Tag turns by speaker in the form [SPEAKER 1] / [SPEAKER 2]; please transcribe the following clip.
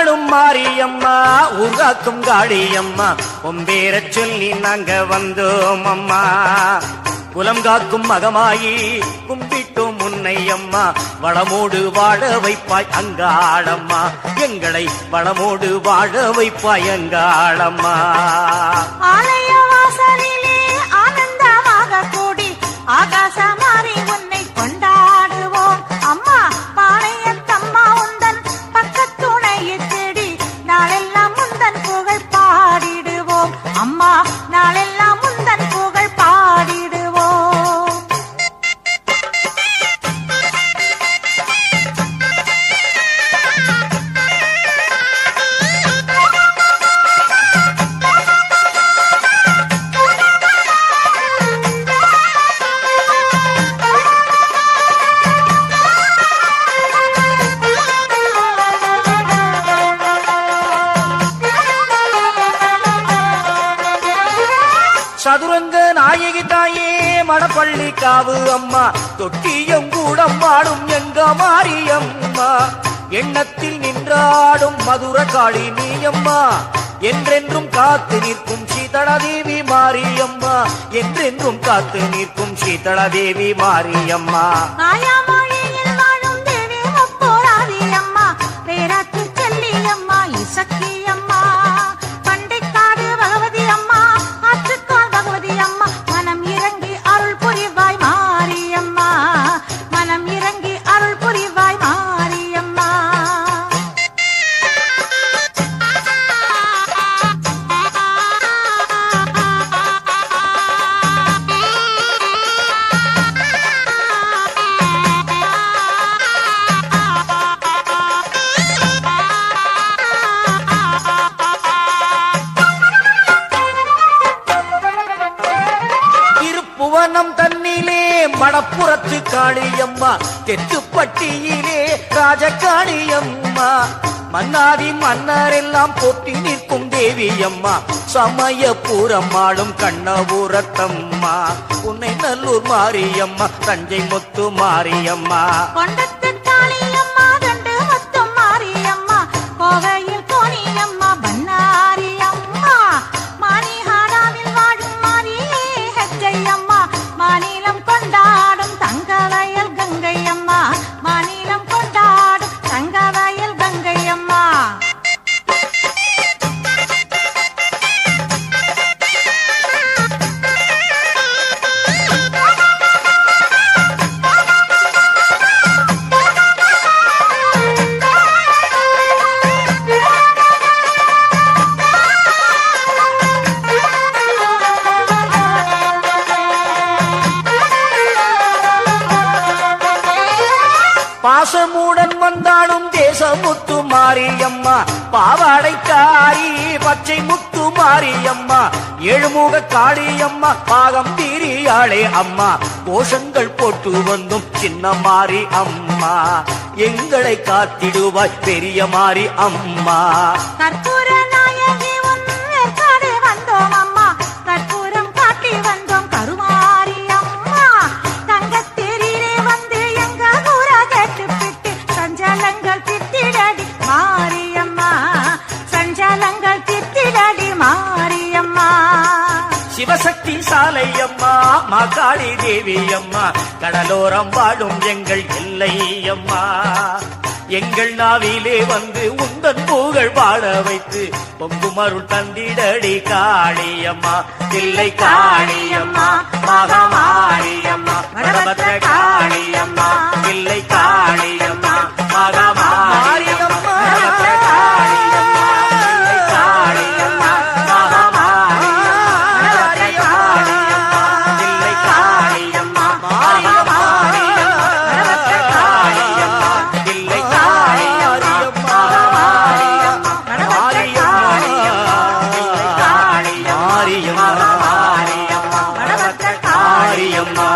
[SPEAKER 1] வாழும் மாரியம்மா ஊர்காக்கும் காளியம்மா உம்பேர சொல்லி நாங்க வந்தோம் அம்மா குலம் காக்கும் மகமாயி கும்பிட்டோம் உன்னை அம்மா வளமோடு வாழ வைப்பாய் அங்காளம்மா எங்களை வளமோடு வாழ வைப்பாய் அங்காளம்மா
[SPEAKER 2] ஆலய வாசலிலே ஆனந்தமாக கூடி ஆகாச மாறி உன்னை கொண்டாடுவோம் அம்மா பாளையத்தம்மா உந்தன் பக்கத்துணையை தேடி நாளெல்லாம் முந்தன் புகழ் பாடிடுவோம் அம்மா நாளெல்லாம் முந்தன் புகழ் பாடிடுவோம்
[SPEAKER 1] சதுரங்க நாயகி தாயே மணப்பள்ளி காவு அம்மா தொட்டியம் கூடம் பாடும் எங்க மாரியம்மா எண்ணத்தில் நின்றாடும் மதுர காளி நீயம்மா என்றென்றும் காத்து நிற்கும் சீதளாதேவி மாரியம்மா என்றென்றும் காத்து நிற்கும் சீதளாதேவி மாரியம்மா
[SPEAKER 2] மாயாமொழியில் வாழும் தேவி முப்போராதி அம்மா பேராத்து செல்லி அம்மா இசக்கி அம்மா பண்டைக்காடு பகவதி அம்மா ஆற்றுக்கால் பகவதி அம்மா மனம் இறங்கி அருள் புரிவாய் மாரியம்மா மனம் இறங்கி அருள் புரிவாய் மாரியம்மா
[SPEAKER 1] புவனம் தன்னிலே மணப்புறத்து காளியம்மா தெத்துப்பட்டியிலே ராஜகாளியம்மா மன்னாதி மன்னரெல்லாம் போட்டி நிற்கும் தேவியம்மா சமயபுரம் ஆளும் கண்ணபுரத்தம்மா உன்னை நல்லூர் மாரியம்மா தஞ்சை முத்து மாரியம்மா
[SPEAKER 2] கொண்டத்து காளியம்மா கண்டு முத்து மாரியம்மா கோவையில் கோணியம்மா பன்னாரியம்மா மானிஹாராவில் வாழும் மாரியே ஹெச்சையம்மா மாநிலம் கொண்டாடும் தங்கவயல் கங்கையம்மா மாநிலம் கொண்டாடும் தங்கவயல் கங்கையம்மா
[SPEAKER 1] பாசமுடன் வந்தாலும் தேசமுத்து மாரியம்மா பாவாடைக்காரி பச்சை முத்து மாரியம்மா ஏழுமுக காளியம்மா பாகம் தீரியாளே அம்மா கோஷங்கள் போட்டு வந்தும் சின்ன மாறி அம்மா எங்களை காத்திடுவாய் பெரிய மாறி அம்மா
[SPEAKER 2] கற்பூர நாயகி உன் ஏற்காடு வந்தோம் அம்மா கற்பூரம் காட்டி வந்தோம் கருமாரி அம்மா தங்கத்தேரிலே வந்து எங்க ஊர கேட்டுப்பிட்டு சஞ்சலங்கள் தித்திடடி மாரியம்மா சஞ்சலங்கள் தித்திடடி மாரியம்மா
[SPEAKER 1] சிவசக்தி சாலை அம்மா மாகாளி தேவி அம்மா கடலோரம் வாழும் எங்கள் எல்லை அம்மா எங்கள் நாவிலே வந்து உந்தன் புகழ் பாட வைத்து பொங்குமருள் தந்திடடி காளியம்மா தில்லை காளியம்மா மகமாரியம்மா வடபத்ர காளியம்மா தில்லை காளியம்மா மகமாரியம்மா வடபத்ர காளியம்மா தில்லை காளியம்மா மாரியம்மா